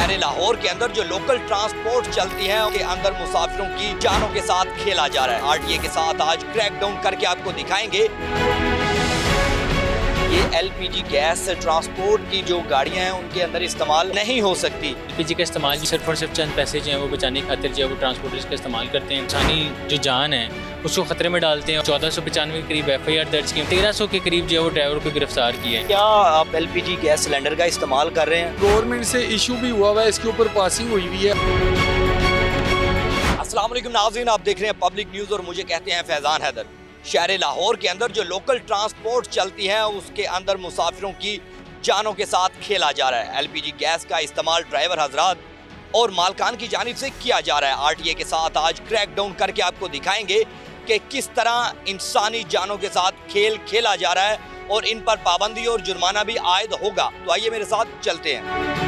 शहर लाहौर के अंदर जो लोकल ट्रांसपोर्ट चलती है के अंदर मुसाफिरों की जानों के साथ खेला जा रहा है। आरटीए के साथ आज क्रैकडाउन करके आपको दिखाएंगे। ये एलपीजी गैस ट्रांसपोर्ट की जो गाड़ियां हैं उनके अंदर इस्तेमाल नहीं हो सकती। एलपीजी का इस्तेमाल सिर्फ और सिर्फ चंद पैसे जो हैं वो बचाने की खातिर जो है वो ट्रांसपोर्टर्स का इस्तेमाल करते हैं। इंसानी जो जान है उसको खतरे में डालते हैं। 1495 के करीब FIR दर्ज की, 1300 के करीब जो है वो ड्राइवर को गिरफ्तार किया है। क्या आप एलपीजी गैस सिलेंडर का इस्तेमाल कर रहे हैं? गवर्नमेंट से इशू भी हुआ हुआ है, इसके ऊपर पासिंग हुई हुई है। अस्सलाम वालेकुम नाज़रीन, आप देख रहे हैं पब्लिक न्यूज़ और मुझे कहते हैं फैज़ान हैदर। शहर लाहौर के अंदर जो लोकल ट्रांसपोर्ट चलती है उसके अंदर मुसाफिरों की जानों के साथ खेला जा रहा है। एलपीजी गैस का इस्तेमाल ड्राइवर हजरात और मालकान की जानिब से किया जा रहा है। आरटीए के साथ आज क्रैकडाउन करके आपको दिखाएंगे कि किस तरह इंसानी जानों के साथ खेल खेला जा रहा है और इन पर पाबंदी और जुर्माना भी आयद होगा। तो आइए मेरे साथ चलते हैं।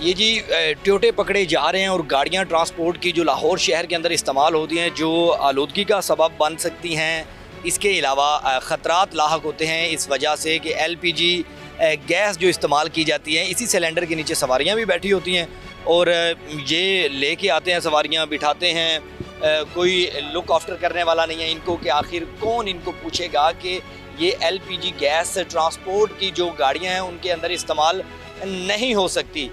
ये जी टोयोटे पकड़े जा रहे हैं और गाड़ियां ट्रांसपोर्ट की जो लाहौर शहर के अंदर इस्तेमाल होती हैं जो आलूदगी का सबब बन सकती हैं। इसके अलावा ख़तरात लाहक होते हैं इस वजह से कि एलपीजी गैस जो इस्तेमाल की जाती है इसी सिलेंडर के नीचे सवारियां भी बैठी होती हैं और ये लेके आते हैं सवारियां, बिठाते हैं। कोई लुक आफ्टर करने वाला नहीं है इनको कि आखिर कौन इनको पूछेगा कि ये एलपीजी गैस ट्रांसपोर्ट की जो गाड़ियाँ हैं उनके अंदर इस्तेमाल नहीं हो सकती।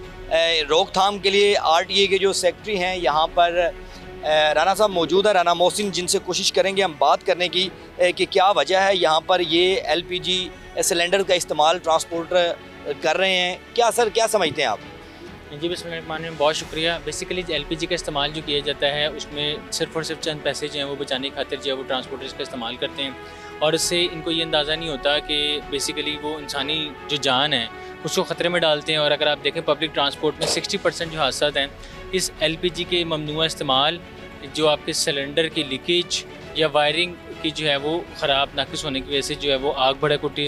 रोकथाम के लिए आरटीए के जो सेक्रेटरी हैं यहाँ पर राना साहब मौजूद है, राना मोहसिन, जिनसे कोशिश करेंगे हम बात करने की कि क्या वजह है यहाँ पर ये एलपीजी सिलेंडर का इस्तेमाल ट्रांसपोर्टर कर रहे हैं। क्या सर, क्या समझते हैं आप? जी बिस्मिल्लाह, बहुत शुक्रिया। बेसिकली एलपीजी का इस्तेमाल जो किया जाता है उसमें सिर्फ और सिर्फ चंद पैसे जो हैं वो बचाने की खातिर जो है वो ट्रांसपोर्टर्स का इस्तेमाल करते हैं और इससे इनको ये अंदाज़ा नहीं होता कि बेसिकली वो इंसानी जो जान है उसको ख़तरे में डालते हैं। और अगर आप देखें पब्लिक ट्रांसपोर्ट में 60% जो हादसा हैं इस एलपीजी के ममनुआ इस्तेमाल, जो आपके सिलेंडर की लीकेज या वायरिंग की जो है वो ख़राब नाकिस होने की वजह से जो है वो आग भड़क उठती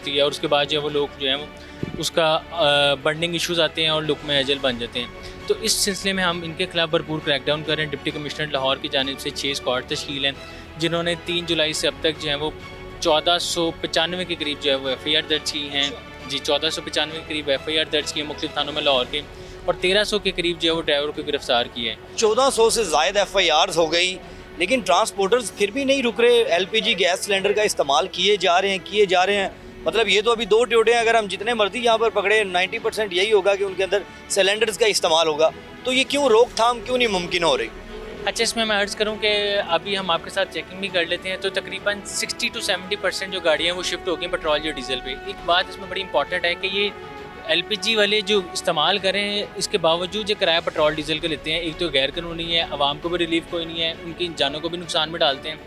है और उसके बाद जो है वो लोग जो है वो उसका बर्निंग इश्यूज़ आते हैं और लुक में अजल बन जाते हैं। तो इस सिलसिले में हम इनके खिलाफ भरपूर क्रैकडाउन कर रहे हैं। डिप्टी कमिश्नर लाहौर की जानिब से 6 स्क्वाड तश्कील हैं जिन्होंने 3 जुलाई से अब तक जो है वो 1495 के करीब जो है वो FIR दर्ज की हैं। जी 1495 के करीब FIR दर्ज की है मुख्तलिफ थानों में लाहौर के और 1300 के करीब जो है वो ड्राइवर को गिरफ्तार किया है। 1400 से ज़ायद FIRs हो गई, लेकिन ट्रांसपोर्टर्स फिर भी नहीं रुक रहे। एलपीजी गैस सिलेंडर का इस्तेमाल किए जा रहे हैं। मतलब ये तो अभी 2 टोयोटे हैं, अगर हम जितने मर्जी यहाँ पर पकड़े 90% यही होगा कि उनके अंदर सिलेंडर्स का इस्तेमाल होगा। तो ये क्यों रोकथाम क्यों नहीं मुमकिन हो रही? अच्छा, इसमें मैं अर्ज़ करूँ कि अभी हम आपके साथ चेकिंग भी कर लेते हैं तो तकरीबन 60 to 70% जो गाड़ियाँ हैं वो शिफ्ट हो गई पेट्रोल या डीजल पे। एक बात इसमें बड़ी इंपॉर्टेंट है कि ये एलपीजी वाले जो इस्तेमाल करें इसके बावजूद जो किराया पेट्रोल डीजल का लेते हैं, एक तो गैर कानूनी है, आवाम को भी रिलीफ कोई नहीं है, उनकी जानों को भी नुकसान में डालते हैं।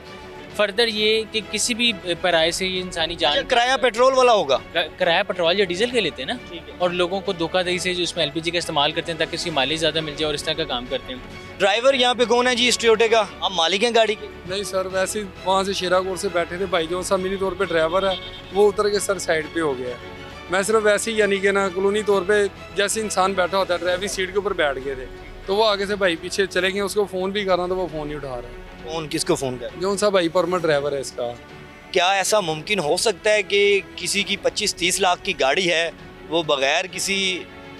फर्दर ये कि किसी भी पराये से ये इंसानी जान, किराया पेट्रोल वाला होगा, किराया पेट्रोल या डीजल के लेते हैं ना, और लोगों को धोखाधड़ी से जो इसमें एलपीजी का इस्तेमाल करते हैं ताकि उसकी माइलेज ज़्यादा मिल जाए और इस तरह का काम करते हैं। ड्राइवर यहाँ पे कौन है जी इस टोयोटे का? आप मालिक हैं गाड़ी के? नहीं सर, वैसे वहाँ से शेराकोट से बैठे थे भाई, जो सा मिनी तौर पे ड्राइवर है वो उतर के सर साइड पे हो गया है। मैं सिर्फ वैसे ही यानी कि ना कॉलोनी तौर पे जैसे इंसान बैठा होता है ड्राइविंग सीट के ऊपर बैठ गए थे तो वो आगे से भाई पीछे चले गए, उसको फ़ोन भी कर रहा था, वो फ़ोन नहीं उठा रहा है। फ़ोन किसको फ़ोन कर? जो सा भाई परमिट ड्राइवर है इसका। क्या ऐसा मुमकिन हो सकता है कि किसी की 25-30 लाख की गाड़ी है, वो बगैर किसी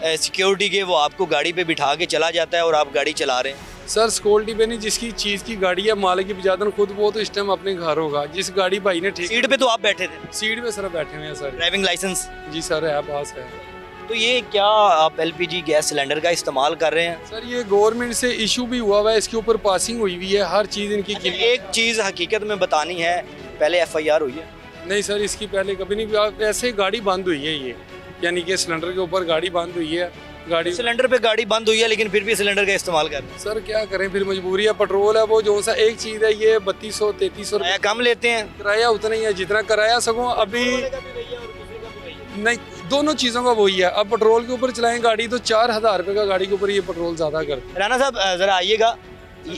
सिक्योरिटी के वो आपको गाड़ी पे बिठा के चला जाता है और आप गाड़ी चला रहे हैं? सर सिक्योरिटी पे नहीं, जिसकी चीज़ की गाड़ी है, मालिक की बिजादन खुद, वो तो इस टाइम अपने घर होगा। जिस गाड़ी भाई ने ठीक, सीट पे तो आप बैठे थे? सीट पे सर बैठे हुए हैं सर। Driving licence? जी सर है, पास है। तो ये क्या आप एलपीजी गैस सिलेंडर का इस्तेमाल कर रहे हैं? सर ये गवर्नमेंट से इशू भी हुआ हुआ है, इसके ऊपर पासिंग हुई हुई है, हर चीज़ इनकी। एक चीज़ हकीकत में बतानी है, पहले FIR हुई है? नहीं सर, इसकी पहले कभी नहीं। ऐसे गाड़ी बंद हुई है ये, यानी कि सिलेंडर के ऊपर गाड़ी बंद हुई है। गाड़ी सिलेंडर पे गाड़ी बंद हुई है लेकिन फिर भी सिलेंडर का इस्तेमाल कर रहे हैं। सर क्या करें, फिर मजबूरी है। पेट्रोल है वो जो सा एक चीज़ है, ये 3200-3300 रुपया कम लेते हैं, किराया उतना ही है जितना किराया सगों अभी नहीं, दोनों चीज़ों का वही है। अब पेट्रोल के ऊपर चलाएं गाड़ी तो 4000 रुपये का गाड़ी के ऊपर ये पेट्रोल ज़्यादा करते। राना साहब ज़रा आइएगा,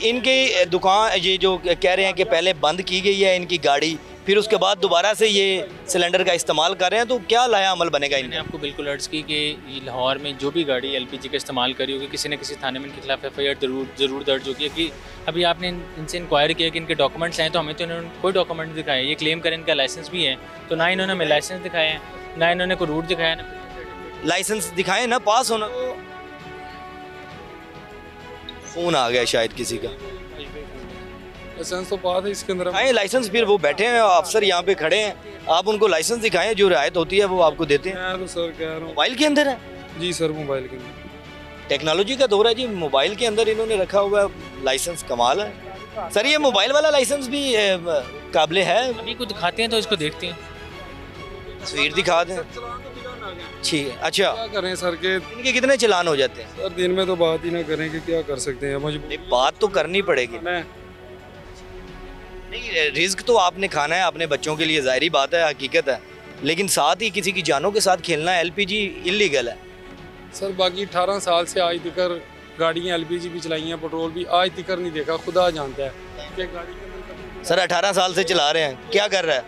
इनकी दुकान ये जो कह रहे हैं कि पहले बंद की गई है इनकी गाड़ी, फिर उसके बाद दोबारा से ये सिलेंडर का इस्तेमाल कर रहे हैं, तो क्या लाया अमल बनेगा? मैंने आपको बिल्कुल अर्ज़ की कि लाहौर में जो भी गाड़ी एलपीजी का इस्तेमाल करी होगी किसी न किसी थाने में इनके खिलाफ FIR ज़रूर दर्ज होगी। कि अभी आपने इनसे इंक्वायरी किया कि इनके डॉक्यूमेंट्स हैं, तो हमें तो इन्होंने कोई डॉक्यूमेंट दिखाए। ये क्लेम करें इनका लाइसेंस भी है, तो ना इन्होंने हमें लाइसेंस दिखाया है, ना इन्होंने कोई रूट दिखाया, ना लाइसेंस दिखाएं ना, पास होना। फ़ोन आ गया शायद किसी का। लाइसेंस तो पास है इसके अंदर। आए लाइसेंस, फिर वो बैठे हैं अफसर यहाँ पे खड़े हैं, आप उनको लाइसेंस दिखाएं, जो रियायत होती है वो आपको देते हैं। मैं तो सर कह रहा हूँ। मोबाइल के अंदर है, जी सर, मोबाइल के अंदर। टेक्नोलॉजी का दौर है जी, मोबाइल के अंदर इन्होंने रखा हुआ है लाइसेंस। कमाल है सर, ये मोबाइल वाला लाइसेंस भी काबिले है। अभी को दिखाते हैं तो इसको देखते हैं। तस्वीर दिखा दें। ठीक है, अच्छा क्या करें सर के इनके कितने चलान हो जाते हैं? सर दिन में तो बात ही ना करें कि क्या कर सकते हैं, मजबूर नहीं, बात तो करनी पड़ेगी। है। नहीं, रिस्क तो आपने खाना है अपने बच्चों के लिए, जाहिर बात है, हकीकत है, लेकिन साथ ही किसी की जानों के साथ खेलना एलपीजी इलीगल है। सर बाकी 18 साल से आज तक गाड़ियाँ एलपीजी भी चलाई हैं, पेट्रोल भी आज तक नहीं देखा, खुदा जानता है कि गाड़ी के अंदर कभी- सर 18 साल से चला रहे हैं, क्या कर रहा है?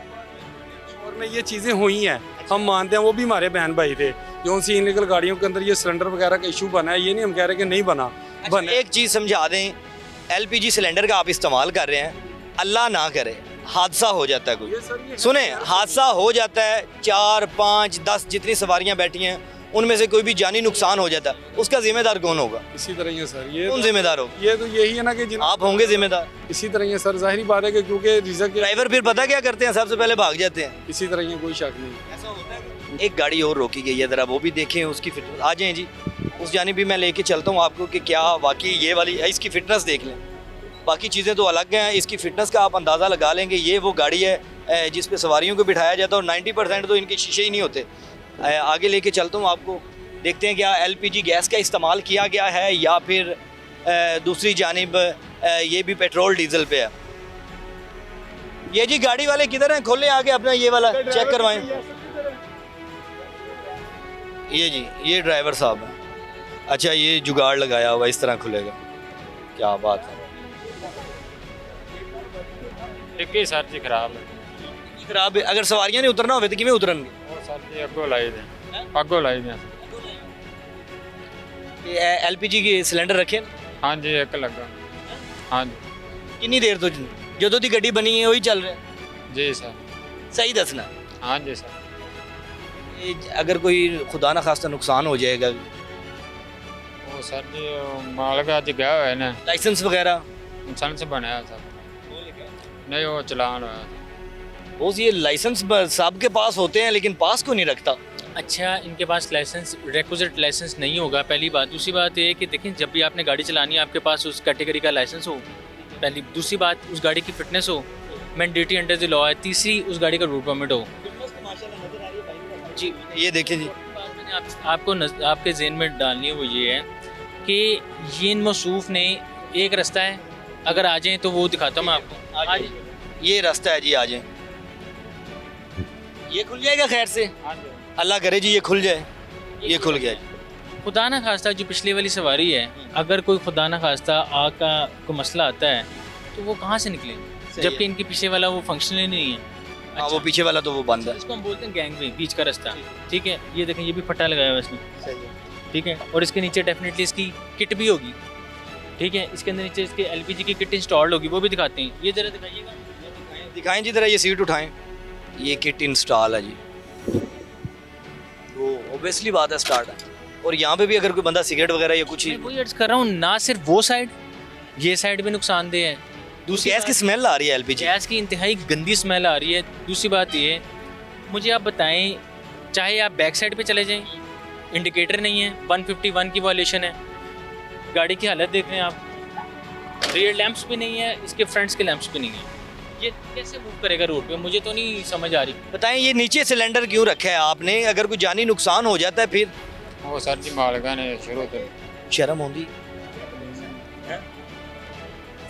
और में ये चीज़ें हुई हैं, हम मानते हैं, वो भी हमारे बहन भाई थे जो उनसी इनलीगल गाड़ियों के अंदर ये सिलेंडर वगैरह का इशू बना है। ये नहीं हम कह रहे कि नहीं बना, बना। एक चीज़ समझा दें, एलपीजी सिलेंडर का आप इस्तेमाल कर रहे हैं, अल्लाह ना करे हादसा हो जाता है कोई, ये सर ये सुने, हादसा हो जाता है, 4, 5, 10 जितनी सवारियां बैठी हैं उनमें से कोई भी जानी नुकसान हो जाता है, उसका जिम्मेदार कौन होगा? इसी तरह ही है सर, ये कौन जिम्मेदार होगा? ये तो यही है ना कि आप होंगे जिम्मेदार। इसी तरह ही है सर, जाहिर बात है कि क्योंकि रिजल्ट ड्राइवर फिर पता क्या करते हैं, सबसे पहले भाग जाते हैं। इसी तरह ही है, कोई शक नहीं। एक गाड़ी और रोकी गई है, ज़रा वो भी देखें, उसकी फिटनेस आ जाएं जी, उस जानिब भी मैं लेके चलता हूँ आपको कि क्या वाकई ये वाली है, इसकी फ़िटनेस देख लें। बाकी चीज़ें तो अलग हैं, इसकी फ़िटनेस का आप अंदाज़ा लगा लेंगे। ये वो गाड़ी है जिस पे सवारियों को बिठाया जाता है और 90% तो इनके शीशे ही नहीं होते। आगे लेके चलता हूँ आपको, देखते हैं क्या एलपीजी गैस का इस्तेमाल किया गया है या फिर दूसरी जानिब ये भी पेट्रोल डीजल पे है। ये जी गाड़ी वाले किधर हैं? खोलें आगे अपना ये वाला चेक करवाएं। ये जी, ये ड्राइवर साहब हैं। अच्छा, ये जुगाड़ लगाया हुआ, इस तरह खुलेगा, क्या बात है। डिग्गी सर जी खराब है। खराब है, अगर सवारियां नहीं उतरना होवे तो किवें उतरनगे? और सर जी अगो लाई दें, अगो लाई दें। एलपीजी के सिलेंडर रखे ने? हाँ जी एक लगा। हाँ जी कितनी देर तो ਜਦੋਂ ਦੀ ਗੱਡੀ ਬਣੀ ਹੈ ਉਹੀ ਚੱਲ ਰਿਹਾ? जी सर। सही दसना। हाँ जी सर। अगर कोई खुदा ना खास्ता नुकसान हो जाएगा, वो सर जी मालक अज गया हुआ है ना, लाइसेंस वगैरह इंसान से बनाया सर। नहीं वो चलान हुआ। वो ये लाइसेंस साहब के पास होते हैं लेकिन पास को नहीं रखता। अच्छा, इनके पास लाइसेंस रिक्विजिट लाइसेंस नहीं होगा, पहली बात। दूसरी बात ये है कि देखें, जब भी आपने गाड़ी चलानी है आपके पास उस कैटेगरी का लाइसेंस हो, पहली। दूसरी बात, उस गाड़ी की फिटनेस हो, मैंडेटरी अंडर द लॉ है। तीसरी, उस गाड़ी का रूट परमिट हो। जी ये देखें जी, बात मैंने आपके जहन में डालनी है वो ये है कि ये इन मौसूफ ने एक रास्ता है, अगर आ जाएँ तो वो दिखाता हूँ मैं आपको। आज ये रास्ता है जी, आ जाए। ये खुल जाएगा खैर से, अल्लाह करे जी ये खुल जाए। ये खुल गया जी। खुदा ना खास्ता जो पिछले वाली सवारी है, अगर कोई खुदा ना खास्ता आग का कोई मसला आता है तो वो कहाँ से निकलेंगे, जबकि इनके पीछे वाला वो फंक्शनल नहीं है। हाँ, वो पीछे वाला तो वो बंद है। इसको हम बोलते हैं गैंग वे, बीच का रास्ता। ठीक है, ये देखें, ये भी फटा लगाया हुआ है इसने। ठीक है, और इसके नीचे डेफिनेटली इसकी किट भी होगी। ठीक है, इसके अंदर नीचे इसके एलपीजी की किट इंस्टॉल्ड होगी, वो भी दिखाते हैं। ये जरा दिखाइएगा, दिखाएं जी जरा, ये सीट उठाएं। ये किट इंस्टॉल है जी, वो ऑब्वियसली बात है स्टार्ट है। और यहाँ पे भी अगर कोई बंदा सिगरेट वगैरह या कुछ मैं वही अर्ज कर रहा हूँ, ना सिर्फ वो साइड, ये साइड भी नुकसानदेह है। दूसरी गैस की स्मेल आ रही है, एलपीजी गैस की इंतहाई गंदी स्मेल आ रही है। दूसरी बात ये, मुझे आप बताएं, चाहे आप बैक साइड पे चले जाएं, इंडिकेटर नहीं है, 151 की वायलेशन है। गाड़ी की हालत देख रहे हैं आप, रियर लैंप्स भी नहीं है, इसके फ्रंट्स के लैंप्स भी नहीं है। ये कैसे मूव करेगा रोड पे, मुझे तो नहीं समझ आ रही। बताएं ये नीचे सिलेंडर क्यों रखा है आपने? अगर कोई जानी नुकसान हो जाता है फिर? वो सर जी मालक ने शुरू तो शर्म आउंदी?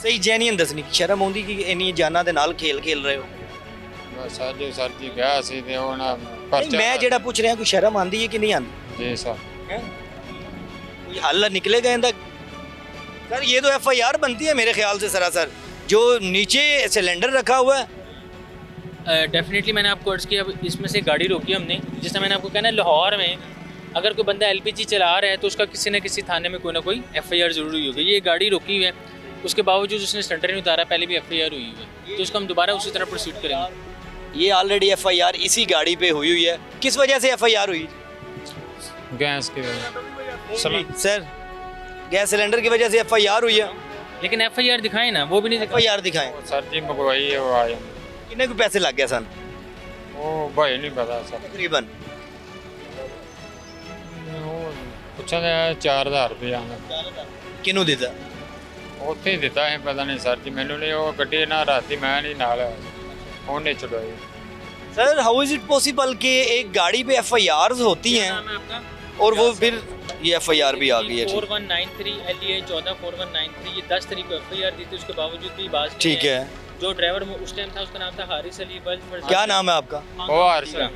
सही जैनियन दसनी, शर्म आउंदी कि इन्नी जाना दे नाल खेल रहे हो? बस सर जी गया सी ते वो ना नहीं, मैं जेड़ा पूछ रहा कोई शर्म आंदी है कि नहीं आंदी? जी सर। कोई हल निकलेगा इनका? सर ये तो एफआईआर बनती है मेरे ख्याल से सरासर, जो नीचे सिलेंडर रखा हुआ है। डेफिनेटली मैंने आपको अर्ज किया, अब इसमें से गाड़ी रोकी हमने, जिसमें मैंने आपको कहना है लाहौर में अगर कोई बंदा एलपीजी चला रहा है तो उसका किसी न किसी थाने में कोई ना कोई एफआईआर जरूर हुई होगी। ये गाड़ी रोकी हुई है, उसके बावजूद उसने सिलेंडर नहीं उतारा, पहले भी एफआईआर हुई हुई है, तो उसको हम दोबारा उसी तरह प्रोसीड करेंगे। ये ऑलरेडी एफआईआर इसी गाड़ी पे हुई है। किस वजह से एफआईआर हुई? गैस की वजह सर गैस सिलेंडर की वजह से एफआईआर हुई है, लेकिन एफआईआर दिखाएं ना, वो भी नहीं दिखाई। एफआईआर दिखाएं। सर जी मंगवाई है वो आए कितने को पैसे लग गए सन वो भाई नहीं पता सर तकरीबन? वो ਪੁੱਛਿਆ ਤਾਂ 4000 ਰੁਪਏ किनू दिता? ਉੱਥੇ ਹੀ ਦਿੱਤਾ ਹੈ ਪਤਾ ਨਹੀਂ ਸਰ ਜੀ ਮੈਨੂੰ ਨਹੀਂ ਉਹ ਗੱਡੀ ਨਾ ਰਾਤੀ मैं नहीं नाल ਉਹਨੇ ਚੜਾਈ sir how is it possible कि एक गाड़ी पे एफआईआर होती क्या हैं नाम है आपका? और वो फिर ये एफआईआर भी आ गई है? 4193 LEA 144193, ये 10 तारीख को एफआईआर दी थी, उसके बावजूद भी बात नहीं ठीक है। जो ड्राइवर उस टाइम था उसका नाम था हारिस अली बल्द। क्या नाम है आपका? वो हारिस का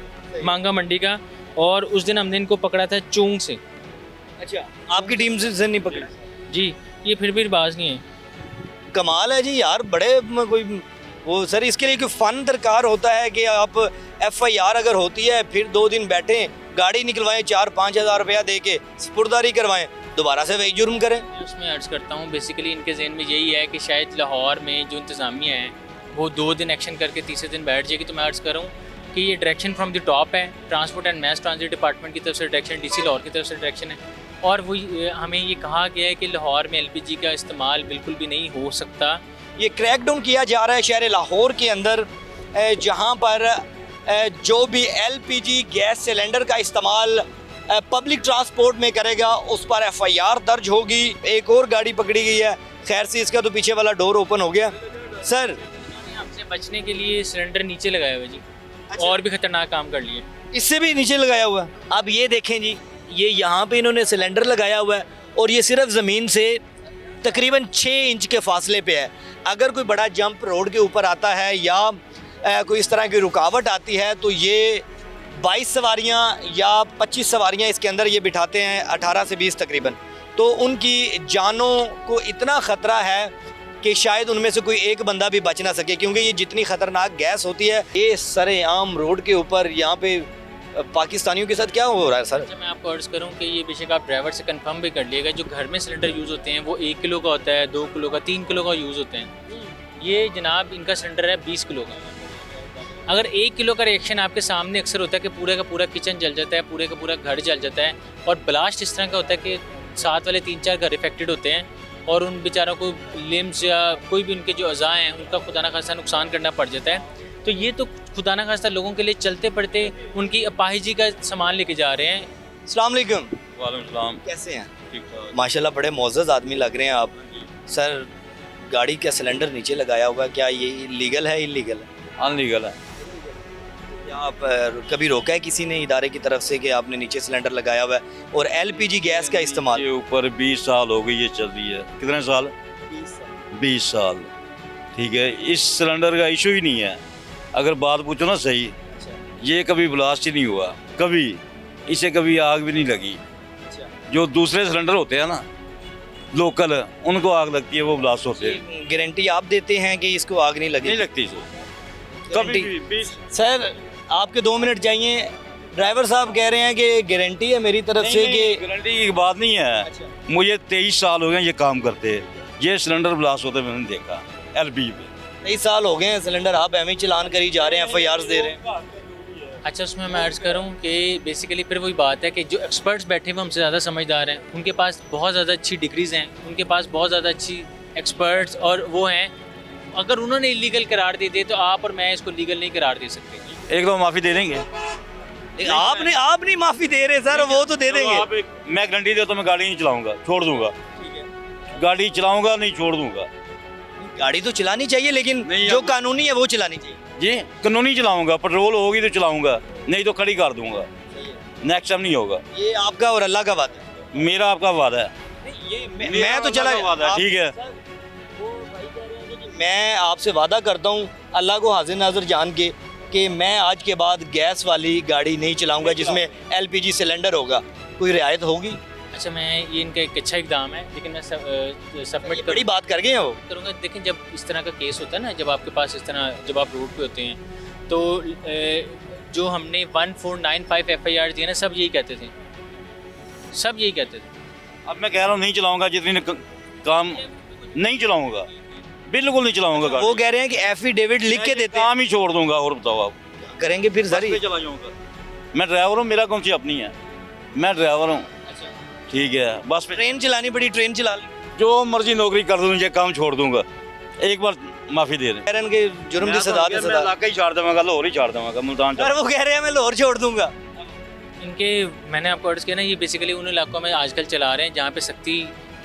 मांगा मंडी का, और उस दिन हमने इनको पकड़ा था चूंग से। अच्छा, आपकी टीम से नहीं पकड़ा? जी, ये फिर भी बाज नहीं है। कमाल है जी यार, बड़े कोई वो सर इसके लिए कोई फ़न दरकार होता है कि आप एफआईआर अगर होती है फिर 2 दिन बैठें, गाड़ी निकलवाएं 4-5 हज़ार रुपया दे के स्पुर्दारी करवाएं, दोबारा से वही जुर्म करें। मैं उसमें अर्ज़ करता हूँ बेसिकली इनके जहन में यही है कि शायद लाहौर में जो इंतज़ामिया है वो 2 दिन एक्शन करके तीसरे दिन बैठ जाएगी। तो मैं अर्ज़ करूँ कि ये डायरेक्शन फ्रॉम द टॉप है, transport and mess transit department की तरफ से डायरेक्शन, डीसी लाहौर की तरफ से डायरेक्शन है, और वो हमें ये कहा गया है कि लाहौर में एलपीजी का इस्तेमाल बिल्कुल भी नहीं हो सकता। ये क्रैकडाउन किया जा रहा है शहर लाहौर के अंदर, जहाँ पर जो भी एलपीजी गैस सिलेंडर का इस्तेमाल पब्लिक ट्रांसपोर्ट में करेगा उस पर एफआईआर दर्ज होगी। एक और गाड़ी पकड़ी गई है, खैर से इसका तो पीछे वाला डोर ओपन हो गया। सर आपसे बचने के लिए सिलेंडर नीचे लगाया हुआ जी, और भी खतरनाक काम कर लिए। इससे भी नीचे लगाया हुआ है। अब ये देखें जी, ये यहाँ पे इन्होंने सिलेंडर लगाया हुआ है और ये सिर्फ ज़मीन से तकरीबन 6 इंच के फासले पे है। अगर कोई बड़ा जंप रोड के ऊपर आता है या कोई इस तरह की रुकावट आती है तो ये 22 सवारियाँ या 25 सवारियाँ इसके अंदर ये बिठाते हैं, 18 से 20 तकरीबन। तो उनकी जानों को इतना ख़तरा है कि शायद उनमें से कोई एक बंदा भी बच ना सके, क्योंकि ये जितनी ख़तरनाक गैस होती है, ये सरेआम रोड के ऊपर यहाँ पे पाकिस्तानियों के साथ क्या हो रहा है सर? अच्छा, मैं आपको अर्ज़ करूं कि ये बेशक आप ड्राइवर से कंफर्म भी कर लिएगा, जो घर में सिलेंडर यूज़ होते हैं वो 1 किलो का होता है, 2 किलो का, 3 किलो का यूज़ होते हैं। ये जनाब इनका सिलेंडर है 20 किलो का। अगर 1 किलो का रिएक्शन आपके सामने अक्सर होता है कि पूरे का पूरा किचन जल जाता है, पूरे का पूरा घर जल जाता है, और ब्लास्ट इस तरह का होता है कि साथ वाले 3-4 घर इफेक्टेड होते हैं और उन बेचारों को लिम्स या कोई भी उनके जो अज़ा हैं उनका खुदा न खास्ता नुकसान करना पड़ जाता है। तो ये तो खुदा न खास्ता लोगों के लिए चलते पड़ते उनकी अपाहिजी का सामान लेके जा रहे हैं। अस्सलाम वालेकुम। वालेकुम सलाम। कैसे हैं? ठीक ठाक। माशाल्लाह बड़े मोअज़्ज़ज़ आदमी लग रहे हैं आप। सर गाड़ी का सिलेंडर नीचे लगाया हुआ है, क्या ये लीगल है इलीगल है? अनलीगल है। क्या आप कभी रोका है किसी ने इदारे की तरफ से कि आपने नीचे सिलेंडर लगाया हुआ है और एलपीजी गैस का इस्तेमाल? ये ऊपर 20 साल हो गई ये चल रही है। कितने साल? 20 साल। ठीक है, इस सिलेंडर का इशू ही नहीं है। अगर बात पूछो ना सही, ये कभी ब्लास्ट ही नहीं हुआ, कभी इसे कभी आग भी नहीं लगी। जो दूसरे सिलेंडर होते हैं ना लोकल, उनको आग लगती है, वो ब्लास्ट होते हैं। गारंटी आप देते हैं कि इसको आग नहीं लगी? नहीं लगती इसे कभी भी। सर आपके 2 मिनट चाहिए। ड्राइवर साहब कह रहे हैं कि गारंटी है मेरी तरफ से कि गारंटी की बात नहीं है। मुझे 23 साल हो गए ये काम करते, ये सिलेंडर ब्लास्ट होते मैंने देखा एलपीजी पे। 23 साल हो गए हैं सिलेंडर, आप एम चलान करी जा रहे हैं, एफआईआर दे रहे हैं। अच्छा, उसमें मैं अर्ज़ करूँ कि बेसिकली फिर वही बात है कि जो एक्सपर्ट्स बैठे हुए हमसे ज़्यादा समझदार हैं, उनके पास बहुत ज़्यादा अच्छी डिग्रीज़ हैं, उनके पास बहुत ज़्यादा अच्छी एक्सपर्ट्स और वो हैं। अगर उन्होंने इलीगल करार दे दिए तो आप और मैं इसको लीगल नहीं करार दे सकते। एक दो माफ़ी दे देंगे। आप नहीं माफ़ी दे रहे सर, वो तो दे देंगे। मैं गारंटी देता हूं, मैं गाड़ी नहीं चलाऊंगा, छोड़ दूंगा। गाड़ी चलाऊंगा नहीं, छोड़ दूंगा। गाड़ी तो चलानी चाहिए, लेकिन नहीं, जो अब- कानूनी है वो चलानी चाहिए। जी कानूनी चलाऊंगा, पेट्रोल होगी तो चलाऊंगा, नहीं तो खड़ी कर दूंगा। नेक्स्ट टाइम नहीं होगा। ये आपका और अल्लाह का वादा है। मेरा आपका वादा है। ये मैं मेरा तो चला अल्लाह का वादा है, आप- ठीक है। मैं आपसे वादा करता हूँ अल्लाह को हाजिर नाजर जान के कि मैं आज के बाद गैस वाली गाड़ी नहीं चलाऊंगा जिसमें एलपीजी सिलेंडर होगा। कोई रियायत होगी? अच्छा, मैं ये इनका एक अच्छा इकदाम है, लेकिन मैं सबमिट बड़ी बात कर गए हैं वो। करूँगा। देखें, जब इस तरह का केस होता है ना, जब आपके पास इस तरह जब आप रोड पे होते हैं तो जो हमने 1495 एफआईआर दिए ना, सब यही कहते थे, सब यही कहते थे। अब मैं कह रहा हूँ नहीं चलाऊंगा, जितनी काम नहीं चलाऊंगा, बिल्कुल नहीं चलाऊंगा गाड़ी। वो कह रहे हैं कि एफिडेविट लिख के देते हैं। काम ही छोड़ दूंगा। और बताओ आप करेंगे फिर सर? चला जाऊंगा। मैं ड्राइवर हूँ, मेरा कौन सी अपनी है। मैं ड्राइवर हूँ, ठीक है, बस पे ट्रेन चलानी पड़ी, ट्रेन चला ली। जो मर्जी नौकरी कर दूँ, ये काम छोड़ दूंगा, एक बार माफ़ी दे रहे कह के जुर्म की सजा मैं इलाका ही छाड़ देवांगा, लाहौर ही छाड़ देवांगा, मुल्तान पर वो कह रहे हैं मैं लाहौर छोड़ दूंगा। इनके मैंने आपको अर्ज़ किया ना, ये बेसिकली उन इलाकों में आजकल चला रहे हैं जहाँ पे सख्ती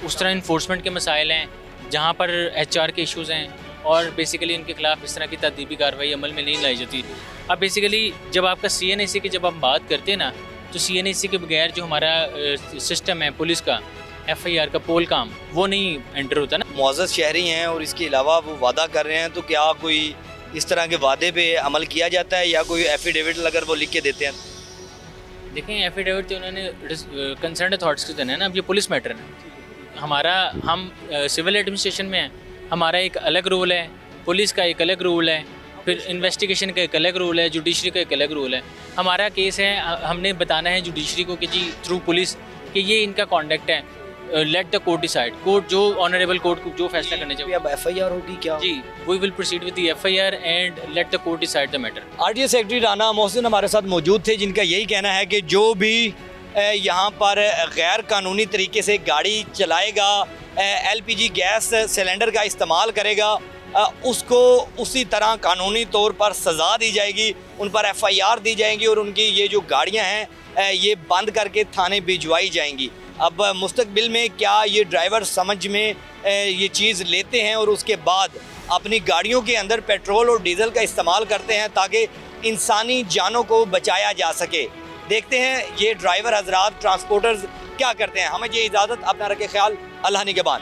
उस तरह इन्फोर्समेंट के मसाइल हैं, जहाँ पर HR के इश्यूज़ हैं, और बेसिकली इनके खिलाफ इस तरह की तदबीरी कार्रवाई अमल में नहीं लाई जाती। अब बेसिकली जब आपका CNAC की जब हम बात करते हैं ना, तो CNAC के बगैर जो हमारा सिस्टम है पुलिस का, FIR का पोल काम, वो नहीं एंटर होता ना। मुअज़्ज़ज़ शहरी हैं और इसके अलावा वो वादा कर रहे हैं, तो क्या कोई इस तरह के वादे पे अमल किया जाता है या कोई एफिडेविट अगर वो लिख के देते हैं? देखें, एफिडेविट तो उन्होंने कंसर्न अथॉरिटीज़ को देना है ना। अब ये पुलिस मैटर है हमारा, हम सिविल एडमिनिस्ट्रेशन में हैं, हमारा एक अलग रूल है, पुलिस का एक अलग रूल है, फिर इन्वेस्टिगेशन का एक अलग रूल है, जुडिशरी का एक अलग रूल है। हमारा केस है, हमने बताना है जुडिशरी को कि जी थ्रू पुलिस कि ये इनका कॉन्डक्ट है, let the court decide, court जो ऑनरेबल कोर्ट को जो फैसला करना चाहिए। अब FIR होगी क्या? जी, we will proceed with the FIR and let the court decide the matter. RTO secretary Rana Mohsin हमारे साथ मौजूद थे, जिनका यही कहना है कि जो भी यहाँ पर गैर कानूनी तरीके से गाड़ी चलाएगा, LPG गैस सिलेंडर का इस्तेमाल करेगा, उसको उसी तरह कानूनी तौर पर सज़ा दी जाएगी, उन पर FIR दी जाएंगी और उनकी ये जो गाड़ियाँ हैं ये बंद करके थाने भिजवाई जाएंगी। अब मुस्तकबिल में क्या ये ड्राइवर समझ में ये चीज़ लेते हैं और उसके बाद अपनी गाड़ियों के अंदर पेट्रोल और डीजल का इस्तेमाल करते हैं ताकि इंसानी जानों को बचाया जा सके? देखते हैं ये ड्राइवर हजरात, ट्रांसपोर्टर्स क्या करते हैं। हमें ये इजाज़त, अपना रखे ख्याल, अल्लाह निगहबान।